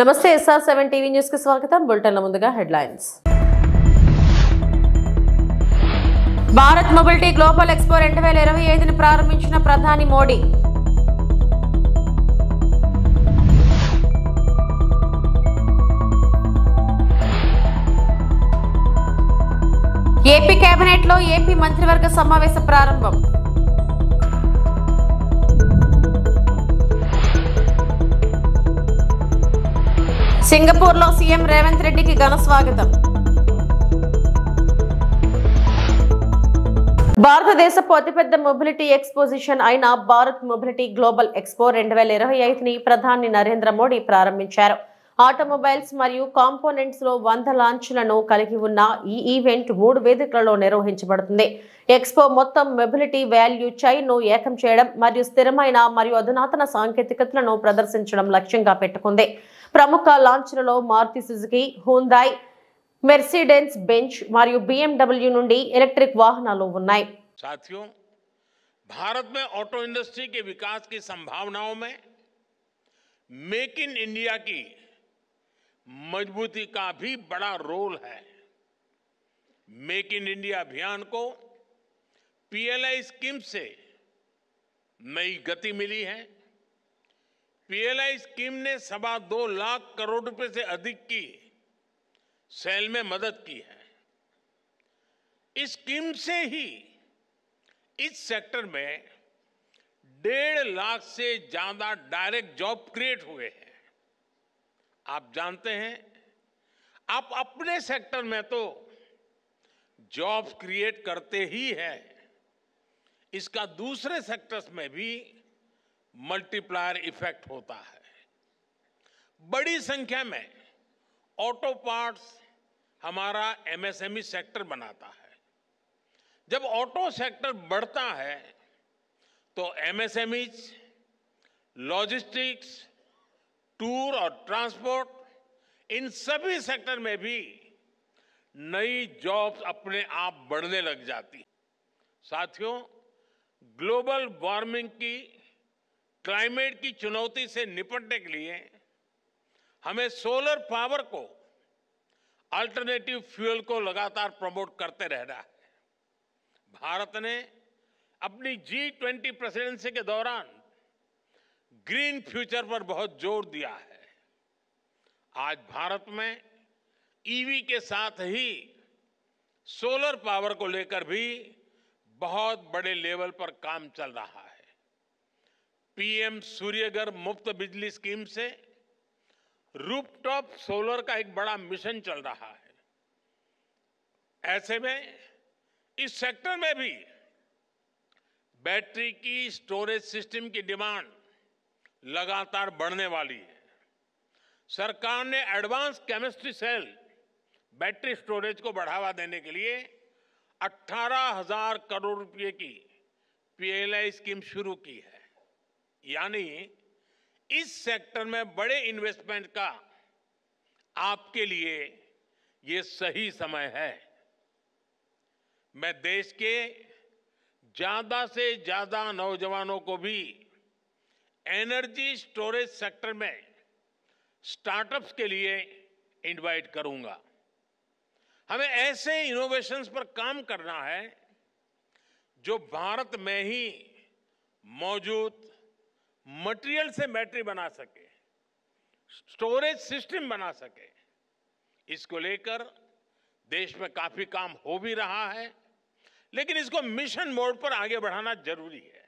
నమస్తే SR7 TV news కి స్వాగతం. బులెటిన్ లో ముందుగా headlines. Bharat mobility global expo 2025ని ప్రారంభించిన ప్రధాని మోడీ. ఏపీ కేబినెట్ లో ఏపీ మంత్రివర్గ సమావేశ ప్రారంభం. సింగపూర్ లో సీఎం రేవంత్ రెడ్డికి ఘన స్వాగతం. భారతదేశపు అతిపెద్ద మొబిలిటీ ఎక్స్పోజిషన్ అయిన భారత్ మొబిలిటీ గ్లోబల్ ఎక్స్పో 2025ని ప్రధాని నరేంద్ర మోడీ ప్రారంభించారు. ఆటోమొబైల్స్ మరియు కాంపోనెంట్స్ లో 100 లాంచ్లను కలిగి ఉన్న ఈ ఈవెంట్ 3 వేదికలలో నిర్వహించబడుతుంది. ఎక్స్పో మొత్తం మొబిలిటీ వాల్యూ చైన్ ను ఏకం చేయడం మరియు స్థిరమైన మరియు అధునాతన సాంకేతికతలను ప్రదర్శించడం లక్ష్యంగా పెట్టుకుంది. ప్రముఖ లాంచ్లలో మారుతి సుజుకి, హ్యుందాయ్, మెర్సిడెన్స్ బెంజ్ మరియు BMW నుండి ఎలక్ట్రిక్ వాహనాలు ఉన్నాయి. साथियों, भारत में ऑटो इंडस्ट्री के विकास की संभावनाओं में मेक इन इंडिया की मजबूती का भी बड़ा रोल है. मेक इन इंडिया अभियान को PLI स्कीम से नई गति मिली है. PLI स्कीम ने 2.25 लाख करोड़ रुपए से अधिक की सेल में मदद की है. इस स्कीम से ही इस सेक्टर में 1.5 लाख से ज्यादा डायरेक्ट जॉब क्रिएट हुए हैं. आप जानते हैं, आप अपने सेक्टर में तो जॉब्स क्रिएट करते ही हैं, इसका दूसरे सेक्टर्स में भी मल्टीप्लायर इफेक्ट होता है. बड़ी संख्या में ऑटो पार्ट्स हमारा MSME सेक्टर बनाता है. जब ऑटो सेक्टर बढ़ता है तो MSMEs, लॉजिस्टिक्स, टूर और ट्रांसपोर्ट, इन सभी सेक्टर में भी नई जॉब्स अपने आप बढ़ने लग जाती. साथियों, ग्लोबल वार्मिंग की, क्लाइमेट की चुनौती से निपटने के लिए हमें सोलर पावर को, अल्टरनेटिव फ्यूल को लगातार प्रमोट करते रहना है. भारत ने अपनी G20 प्रेसिडेंसी के दौरान ग्रीन फ्यूचर पर बहुत जोर दिया है. आज भारत में EV के साथ ही सोलर पावर को लेकर भी बहुत बड़े लेवल पर काम चल रहा है. PM सूर्यघर मुफ्त बिजली स्कीम से रूफटॉप सोलर का एक बड़ा मिशन चल रहा है. ऐसे में इस सेक्टर में भी बैटरी की स्टोरेज सिस्टम की डिमांड लगातार बढ़ने वाली है. सरकार ने advance chemistry cell battery storage को बढ़ावा देने के लिए 18,000 करोड़ रुपए की PLI स्कीम शुरू की है. यानी इस सेक्टर में बड़े इन्वेस्टमेंट का आपके लिए ये सही समय है. मैं देश के ज्यादा से ज्यादा नौजवानों को भी एनर्जी स्टोरेज सेक्टर में स्टार्टअप्स के लिए इनवाइट करूंगा. हमें ऐसे इनोवेशंस पर काम करना है जो भारत में ही मौजूद मटेरियल से बैटरी बना सके, स्टोरेज सिस्टम बना सके. इसको लेकर देश में काफी काम हो भी रहा है, लेकिन इसको मिशन मोड पर आगे बढ़ाना जरूरी है.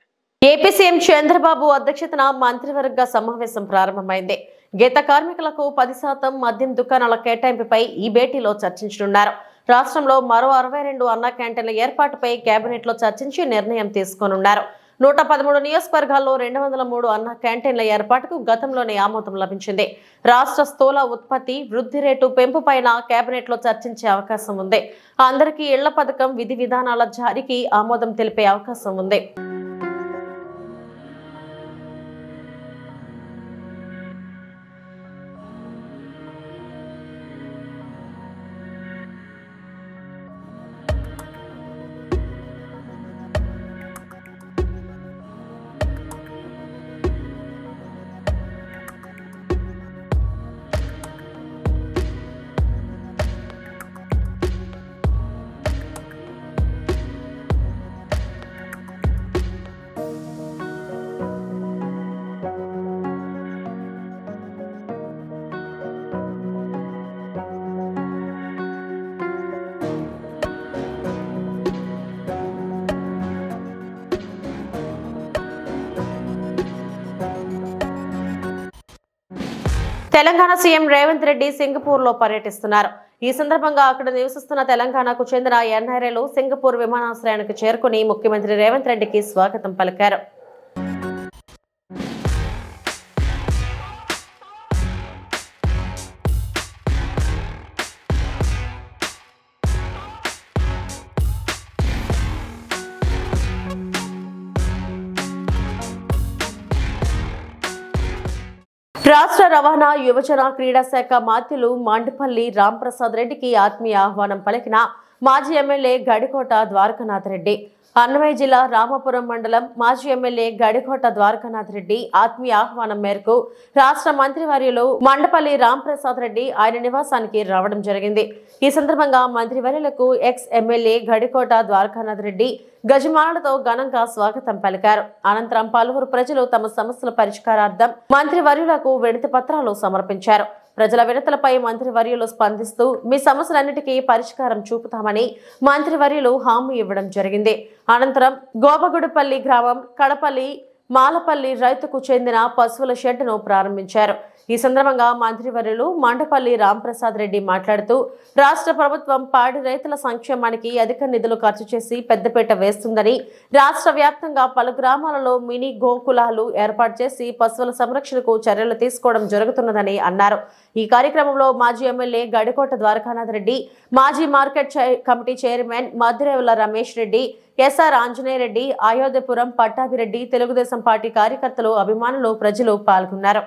ఏపీ సీఎం చంద్రబాబు అధ్యక్షతన మంత్రివర్గ సమావేశం ప్రారంభమైంది. గీత కార్మికులకు 10% మద్యం దుకాణాల కేటాయింపుపై ఈ భేటీలో చర్చించనున్నారు. రాష్ట్రంలో మరో 62 అన్న క్యాంటీన్ల ఏర్పాటుపై కేబినెట్ లో చర్చించి నిర్ణయం తీసుకోనున్నారు. 113 నియోజకవర్గాల్లో 203 అన్న క్యాంటీన్ల ఏర్పాటుకు గతంలోనే ఆమోదం లభించింది. రాష్ట్ర స్థూల ఉత్పత్తి వృద్ధి రేటు పెంపుపైన కేబినెట్ లో చర్చించే అవకాశం ఉంది. అందరికీ ఇళ్ల పథకం విధి విధానాల జారీకి ఆమోదం తెలిపే అవకాశం ఉంది. తెలంగాణ సీఎం రేవంత్ రెడ్డి సింగపూర్ లో పర్యటిస్తున్నారు. ఈ సందర్భంగా అక్కడ నివసిస్తున్న తెలంగాణకు చెందిన ఎన్ఆర్ఐలు సింగపూర్ విమానాశ్రయానికి చేరుకుని ముఖ్యమంత్రి రేవంత్ రెడ్డికి స్వాగతం పలికారు. రాష్ట్ర రవాణా యువజన క్రీడా శాఖ మాత్యులు మండపల్లి రాంప్రసాద్ రెడ్డికి ఆత్మీయ ఆహ్వానం పలికిన మాజీ ఎమ్మెల్యే గడికోట ద్వారకానాథ్ రెడ్డి. అన్నమయ్య జిల్లా రామాపురం మండలం మాజీ ఎమ్మెల్యే గడికోట ద్వారకానాథ్ రెడ్డి ఆత్మీయ ఆహ్వానం మేరకు రాష్ట్ర మంత్రివర్యులు మండపల్లి రాంప్రసాద్ రెడ్డి ఆయన నివాసానికి రావడం జరిగింది. ఈ సందర్భంగా మంత్రివర్యులకు ఎక్స్ ఎమ్మెల్యే గడికోట ద్వారకానాథ్ రెడ్డి గజమాలతో ఘనంగా స్వాగతం పలికారు. అనంతరం పలువురు ప్రజలు తమ సమస్యల పరిష్కారార్థం మంత్రివర్యులకు వినతి పత్రాలు సమర్పించారు. ప్రజల వినతులపై మంత్రివర్యులు స్పందిస్తూ మీ సమస్యలన్నిటికీ పరిష్కారం చూపుతామని మంత్రివర్యులు హామీ ఇవ్వడం జరిగింది. అనంతరం గోపగుడిపల్లి గ్రామం కడపల్లి మాలపల్లి రైతుకు చెందిన పశువుల షెడ్డును ప్రారంభించారు. ఈ సందర్భంగా మంత్రివర్యులు మండపల్లి రాంప్రసాద్ రెడ్డి మాట్లాడుతూ రాష్ట్ర ప్రభుత్వం పాడి రైతుల సంక్షేమానికి అధిక నిధులు ఖర్చు చేసి పెద్దపీట వేస్తుందని, రాష్ట్ర వ్యాప్తంగా పలు గ్రామాలలో మినీ గోకులాలు ఏర్పాటు చేసి పశువుల సంరక్షణకు చర్యలు తీసుకోవడం జరుగుతున్నదని అన్నారు. ఈ కార్యక్రమంలో మాజీ ఎమ్మెల్యే గడికోట ద్వారకానాథ్ రెడ్డి, మాజీ market committee chairman Madhurevula Ramesh Reddy, SR Anjaneya Reddy, Ayodhyapuram Pattabhireddy, Telugu Desam party కార్యకర్తలు, అభిమానులు, ప్రజలు పాల్గొన్నారు.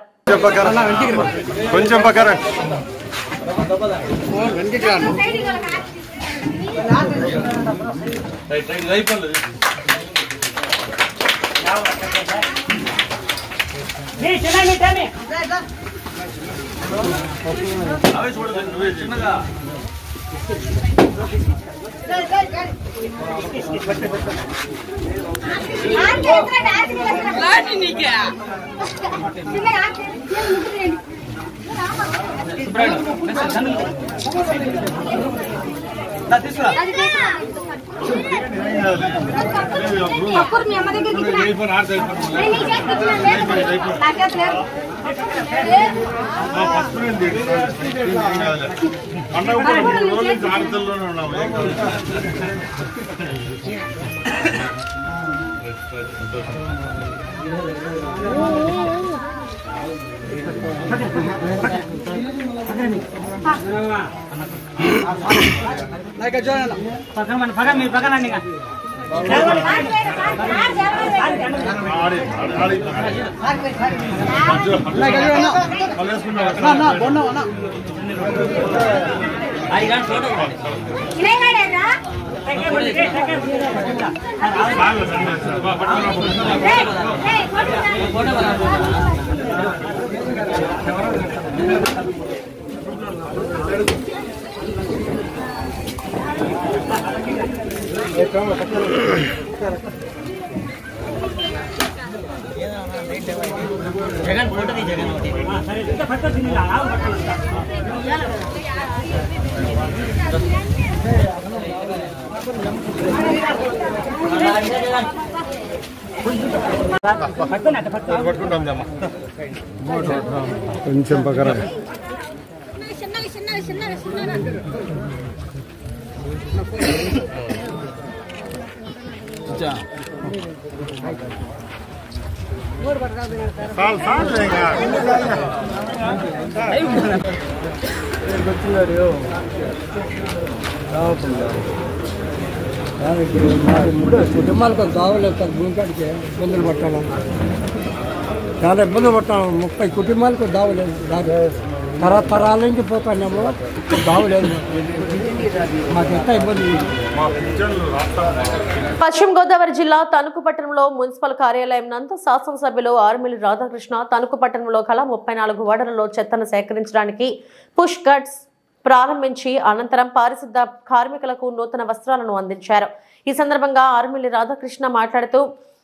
జగన్ ఫోటో ది జగన్ కొంచెం పక్కన కుటుంబాలకు కావలేదు భూమికాడికి ఇబ్బందులు పట్టాను, చాలా ఇబ్బందులు పట్టాను. 30 కుటుంబాలకు దావలేదు, తరతరాల నుంచి పోతానేమో దావలేదు. మాకు ఎంత ఇబ్బంది. పశ్చిమ గోదావరి జిల్లా తణుకు పట్టణంలో మున్సిపల్ కార్యాలయం నందు శాసనసభ్యులు ఆర్మిలి రాధాకృష్ణ తణుకు పట్టణంలో కల 34 వార్డులలో చెత్తను సేకరించడానికి పుష్ గట్స్ ప్రారంభించి అనంతరం పారిశుద్ధ కార్మికులకు నూతన వస్త్రాలను అందించారు. ఈ సందర్భంగా ఆర్మిలి రాధాకృష్ణ మాట్లాడుతూ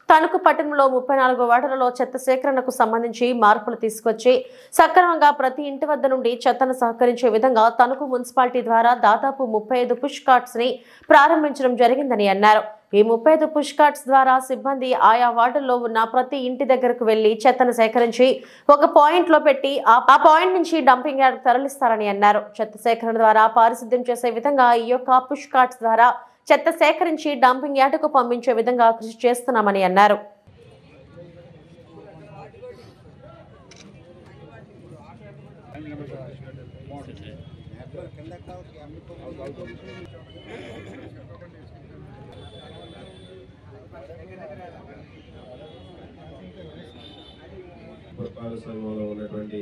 తణుకు పట్టణంలో 34 వార్డులలో చెత్త సేకరణకు సంబంధించి మార్పులు తీసుకొచ్చి సక్రమంగా ప్రతి ఇంటి వద్ద నుండి చెత్తను సహకరించే విధంగా తణుకు మున్సిపాలిటీ ద్వారా దాదాపు 35 పుష్ కార్ట్స్ ని ప్రారంభించడం జరిగిందని అన్నారు. ఈ 35 పుష్ కార్ట్స్ ద్వారా సిబ్బంది ఆయా వార్డుల్లో ఉన్న ప్రతి ఇంటి దగ్గరకు వెళ్లి చెత్తను సేకరించి ఒక పాయింట్ లో పెట్టి ఆ పాయింట్ నుంచి డంపింగ్ యార్డ్ తరలిస్తారని అన్నారు. చెత్త సేకరణ ద్వారా పారిశుద్ధ్యం చేసే విధంగా ఈ యొక్క పుష్ కార్ట్స్ ద్వారా చెత్త సేకరించి డంపింగ్ యార్డుకు పంపించే విధంగా కృషి చేస్తున్నామని అన్నారు. పురపాలక సంఘంలో ఉన్నటువంటి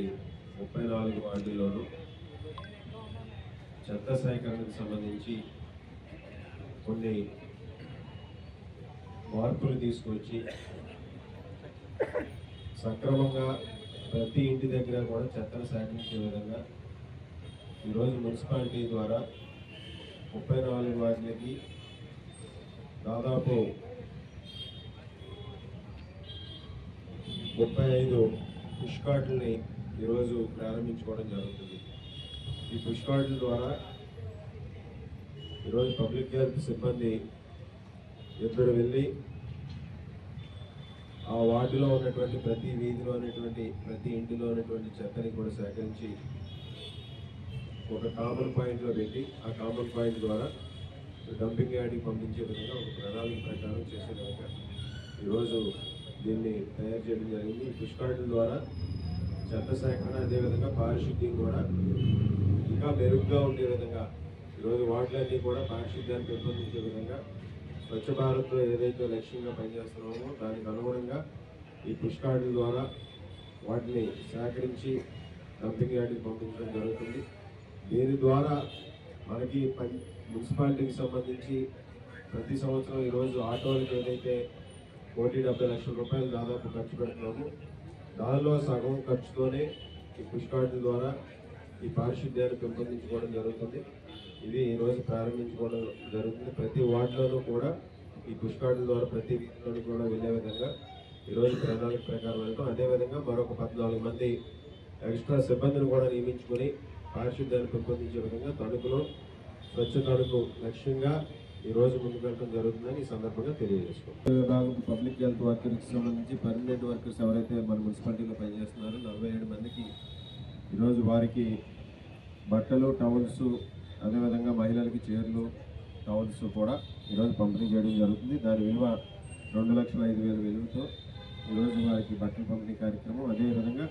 34 వార్డుల్లోనూ చెత్త సేకరణకు సంబంధించి కొన్ని మార్పులు తీసుకొచ్చి సక్రమంగా ప్రతి ఇంటి దగ్గర కూడా చెత్తను సేకరించే విధంగా ఈరోజు మున్సిపాలిటీ ద్వారా 34 వార్డులకి దాదాపు 35 పుష్ కార్డుల్ని ఈరోజు ప్రారంభించుకోవడం జరుగుతుంది. ఈ పుష్ కార్డుల ద్వారా ఈరోజు పబ్లిక్ హెల్త్ సిబ్బంది ఇద్దరు వెళ్ళి ఆ వార్డులో ఉన్నటువంటి ప్రతి వీధిలో ఉన్నటువంటి ప్రతి ఇంటిలో ఉన్నటువంటి చెత్తని కూడా సేకరించి ఒక కామన్ పాయింట్లో పెట్టి ఆ కామన్ పాయింట్ ద్వారా డంపింగ్ యార్డ్కి పంపించే విధంగా ఒక ప్రణాళిక ప్రకారం చేసే విధంగా ఈరోజు దీన్ని తయారు చేయడం జరిగింది. ఈ పుష్ కార్డుల ద్వారా చెత్త సేకరణ అదేవిధంగా పారిశుద్ధ్యం కూడా ఇంకా మెరుగ్గా ఉండే విధంగా ఈరోజు వార్డులన్నీ కూడా పారిశుద్ధ్యాన్ని పెంపొందించే విధంగా స్వచ్ఛ భారత్లో ఏదైతే లక్ష్యంగా పనిచేస్తున్నామో దానికి అనుగుణంగా ఈ పుష్ కార్డుల ద్వారా వాటిని సేకరించి డంపింగ్ యార్డ్కి పంపించడం జరుగుతుంది. దీని ద్వారా మనకి మున్సిపాలిటీకి సంబంధించి ప్రతి సంవత్సరం ఈరోజు ఆటోలకు ఏదైతే 1,70,00,000 రూపాయలు దాదాపు ఖర్చు పెడుతున్నాము, దానిలో సగం ఖర్చుతోనే ఈ పుష్ కార్డుల ద్వారా ఈ పారిశుద్ధ్యాన్ని పెంపొందించుకోవడం జరుగుతుంది. ఇది ఈరోజు ప్రారంభించుకోవడం జరుగుతుంది. ప్రతి వార్డులోనూ కూడా ఈ పుష్ కార్డుల ద్వారా ప్రతి వీధిలోనూ కూడా వెళ్ళే విధంగా ఈరోజు ప్రణాళిక ప్రకారం వెళ్తాం. అదేవిధంగా మరొక 14 మంది ఎక్స్ట్రా సిబ్బందిని కూడా నియమించుకొని పారిశుద్ధ్యాన్ని పెంపొందించే విధంగా తణుకులో స్వచ్ఛ తణుకు లక్ష్యంగా ఈరోజు ముందుకు వెళ్ళడం జరుగుతుందని ఈ సందర్భంగా తెలియజేసుకుంటాం. విభాగం పబ్లిక్ హెల్త్ వర్కర్కి సంబంధించి పర్మనెంట్ వర్కర్స్ ఎవరైతే మన మున్సిపాలిటీలో పనిచేస్తున్నారో 47 మందికి ఈరోజు వారికి బట్టలు, టవల్స్, అదేవిధంగా మహిళలకి చీరలు, టవల్స్ కూడా ఈరోజు పంపిణీ చేయడం జరుగుతుంది. దాని విలువ 2,05,000 విలువతో ఈరోజు వారికి బట్టల పంపిణీ కార్యక్రమం, అదేవిధంగా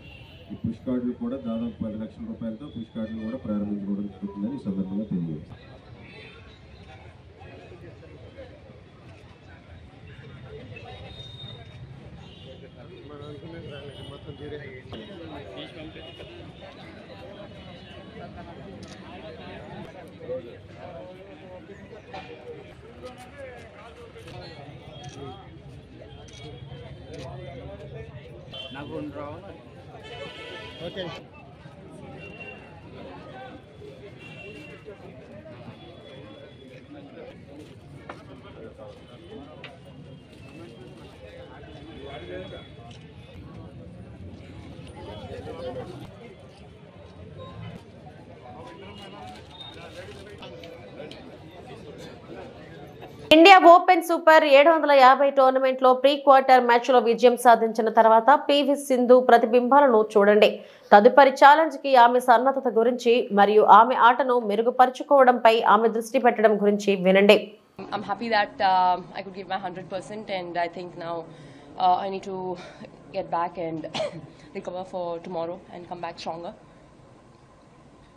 ఈ పుష్ కార్డులు కూడా దాదాపు 10 లక్షల రూపాయలతో పుష్ కార్డులు కూడా ప్రారంభించుకోవడం జరుగుతుందని ఈ సందర్భంగా తెలియజేస్తాం. Okay. India open super 750 tournament లో ప్రీ క్వార్టర్ మ్యాచ్ లో విజయం సాధించిన తర్వాత పివి సింధు ప్రతిబింబాలను చూడండి. తదుపరి ఛాలెంజ్ కి ఆమె సన్నద్ధత గురించి మరియు ఆమె ఆటను మెరుగుపరుచుకోవడంపై ఆమె దృష్టి పెట్టడం గురించి వినండి. I'm happy that I could give my 100%, and I think now I need to get back and recover for tomorrow and come back stronger.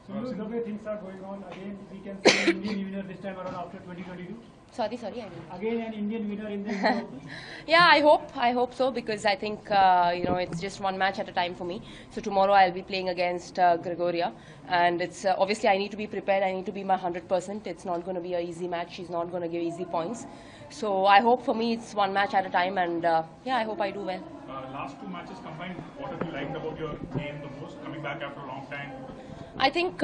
So the way things are going on, again we can see an Indian winner this time around after 2022. Sorry, I didn't. Again an Indian winner in the Yeah, I hope so, because I think it's just one match at a time for me. So tomorrow I'll be playing against Gregoria, and it's obviously I need to be prepared. I need to be my 100%. It's not going to be an easy match. She's not going to give easy points. So I hope for me it's one match at a time, and I hope I do well. Last two matches combined, what have you liked about your game the most, coming back after a long time? I think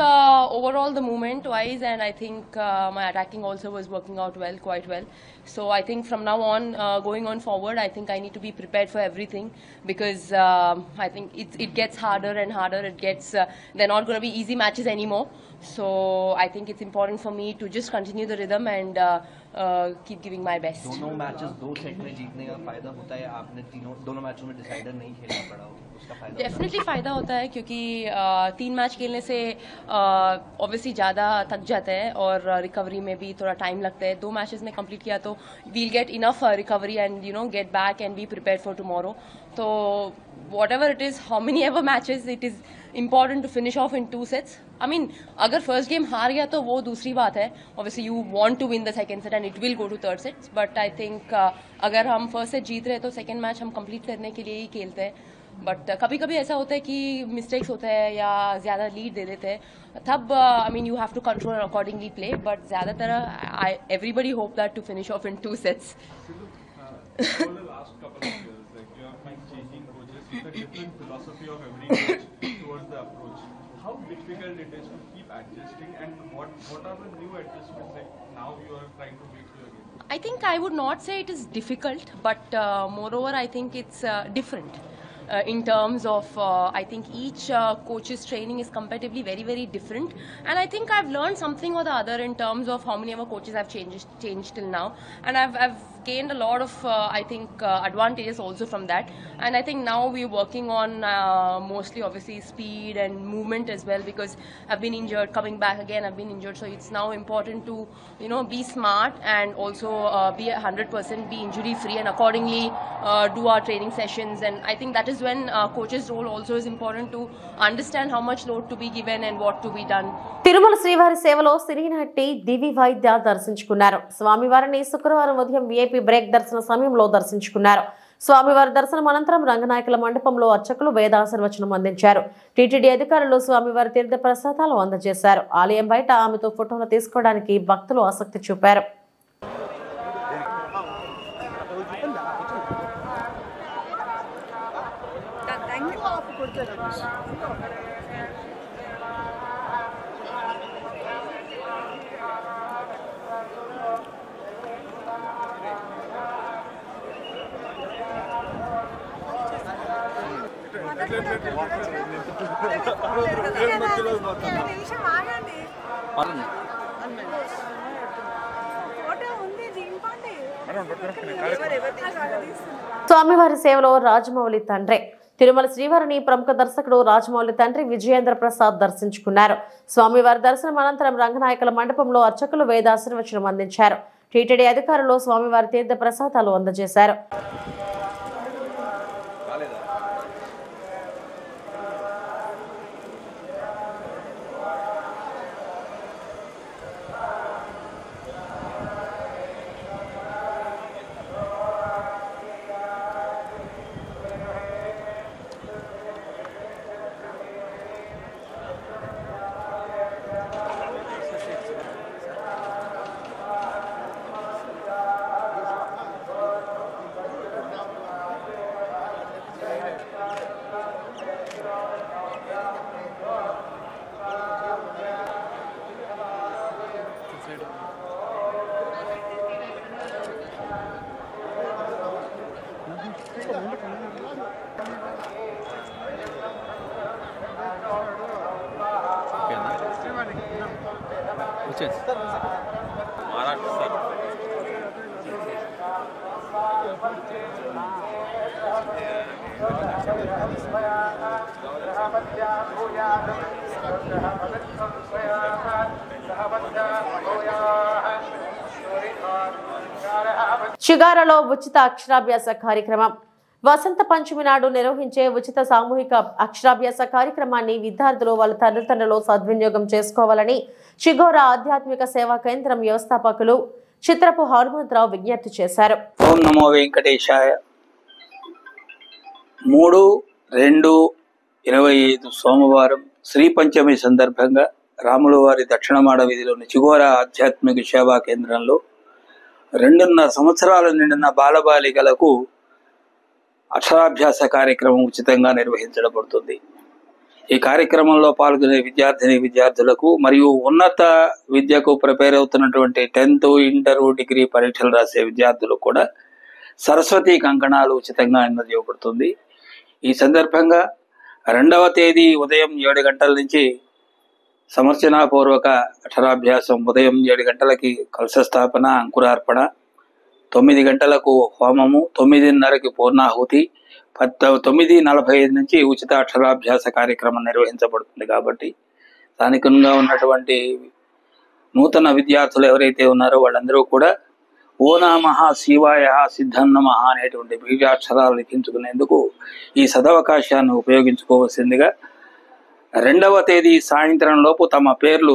overall the movement wise, and I think my attacking also was working out well, quite well. So I think from now on, going on forward, I think I need to be prepared for everything, because I think it gets harder and harder. It gets they're not going to be easy matches anymore. So I think it's important for me to just continue the rhythm and keep giving my best. दोनों matches 2 set में जीतने का फायदा होता है, आपने दोनों मैचों में डिसाइडर नहीं खेलना पड़ा, उसका फायदा डेफिनेटली फ़ायदा होता है क्योंकि 3 मैच खेलने से ऑब्वियसली ज़्यादा थक जाता है और रिकवरी में भी थोड़ा टाइम लगता है. 2 मैचेस में कंप्लीट किया तो we'll get enough recovery and get back and be prepare for tomorrow. तो whatever it is, how many ever matches, it is important to finish off in 2 sets. I mean, अगर first game हार गया तो वो दूसरी बात है. Obviously, you want to win the second set and it will go to third sets. But I think अगर हम first set जीत रहे तो second match हम complete करने के लिए ही खेलते हैं. बट कभी कभी ऐसा होता है कि मिस्टेक्स होते हैं या ज़्यादा लीड दे देते हैं, तब I mean you have to control accordingly play. But ज़्यादातर everybody hope that to finish off in 2 sets. With a different philosophy of every coach towards the approach, how difficult it is to keep adjusting, and what are the new adjustments that now you are trying to make to your game? I think I would not say it is difficult, but moreover I think it's different. In terms of I think each coach's training is comparatively very very different, and I think I've learned something or the other in terms of how many of our coaches have changed till now, and I've gained a lot of I think advantages also from that. And I think now we're working on mostly obviously speed and movement as well, because I've been injured, coming back again I've been injured, so it's now important to be smart and also be 100% be injury free, and accordingly do our training sessions. And I think that is when coach's role also is important, to understand how much load to be given and what to be done. Tirumala శ్రీవారి సేవలో సినీ నటి దివి వైద్య దర్శించుకున్నారు. స్వామివారిని శుక్రవారం ఉదయం VIP break దర్శన సమయంలో దర్శించుకున్నారు. స్వామివారి దర్శనం అనంతరం రంగనాయకుల మండపంలో అర్చకులు వేదాశీర్వచనం అందించారు. టీటీడీ అధికారులు స్వామివారి తీర్థ ప్రసాదాలు అందజేశారు. ఆలయం బయట ఆమెతో ఫోటోలు తీసుకోవడానికి భక్తులు ఆసక్తి చూపారు. స్వామివారి సేవలో రాజమౌళి తండ్రి తిరుమల శ్రీవారిని ప్రముఖ దర్శకుడు రాజమౌళి తండ్రి విజయేంద్ర ప్రసాద్ దర్శించుకున్నారు. స్వామివారి దర్శనం అనంతరం రంగనాయకుల మండపంలో అర్చకులు వేదాశీర్వచనం అందించారు. టీటీడీ అధికారులు స్వామివారి తీర్థ ప్రసాదాలు అందజేశారు. షిగారాలో ఉచిత అక్షరాభ్యాస కార్యక్రమం. వసంత పంచమి నాడు నిర్వహించే ఉచిత సామూహిక అక్షరాభ్యాస కార్యక్రమాన్ని విద్యార్థులు వాళ్ళ తల్లిదండ్రులు సద్వినియోగం చేసుకోవాలని షిగోరా ఆధ్యాత్మిక సేవా కేంద్రం వ్యవస్థాపకులు చిత్రపు హనుమంతరావు విజ్ఞప్తి చేశారు. ఓం నమో వెంకటేశాయ. 3/2/25 సోమవారం శ్రీ పంచమి సందర్భంగా రాముల వారి దక్షిణమాడ వీధిలోని చిగోరా ఆధ్యాత్మిక సేవా కేంద్రంలో 2.5 సంవత్సరాలు నిండిన బాలబాలికలకు అక్షరాభ్యాస కార్యక్రమం ఉచితంగా నిర్వహించబడుతుంది. ఈ కార్యక్రమంలో పాల్గొనే విద్యార్థులకు మరియు ఉన్నత విద్యకు ప్రిపేర్ అవుతున్నటువంటి 10th, ఇంటర్, డిగ్రీ పరీక్షలు రాసే విద్యార్థులకు కూడా సరస్వతి కంకణాలు ఉచితంగా అందజేయబడుతుంది. ఈ సందర్భంగా 2వ తేదీ ఉదయం 7 గంటల నుంచి సమర్చనాపూర్వక అక్షరాభ్యాసం ఉదయం 7 గంటలకి కలశ స్థాపన, అంకురార్పణ, 9 గంటలకు హోమము, 9:30కి పూర్ణాహుతి, 9:45 నుంచి ఉచిత అక్షరాభ్యాస కార్యక్రమం నిర్వహించబడుతుంది. కాబట్టి స్థానికంగా ఉన్నటువంటి నూతన విద్యార్థులు ఎవరైతే ఉన్నారో వాళ్ళందరూ కూడా ఓ నమః శివాయ సిద్ధం నమః అనేటువంటి బీజాక్షరాలు లిఖించుకునేందుకు ఈ సదవకాశాన్ని ఉపయోగించుకోవాల్సిందిగా 2వ తేదీ సాయంత్రం లోపు తమ పేర్లు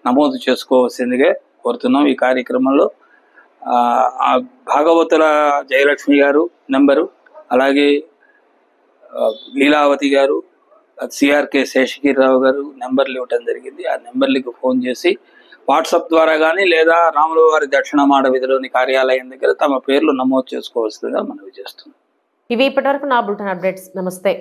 నమోదు చేసుకోవాల్సిందిగా కోరుతున్నాం. ఈ కార్యక్రమంలో భాగవతుల జయలక్ష్మి గారు నెంబరు, అలాగే లీలావతి గారు, సిఆర్కే శేషగిరిరావు గారు నెంబర్లు ఇవ్వటం జరిగింది. ఆ నెంబర్లకు ఫోన్ చేసి వాట్సాప్ ద్వారా కానీ లేదా రాములవారి దక్షిణమాడ వీధిలోని కార్యాలయం దగ్గర తమ పేర్లు నమోదు చేసుకోవాల్సిందిగా మనవి చేస్తున్నాం. ఇవి ఇప్పటివరకు నా బులెటిన్ అప్డేట్స్. నమస్తే.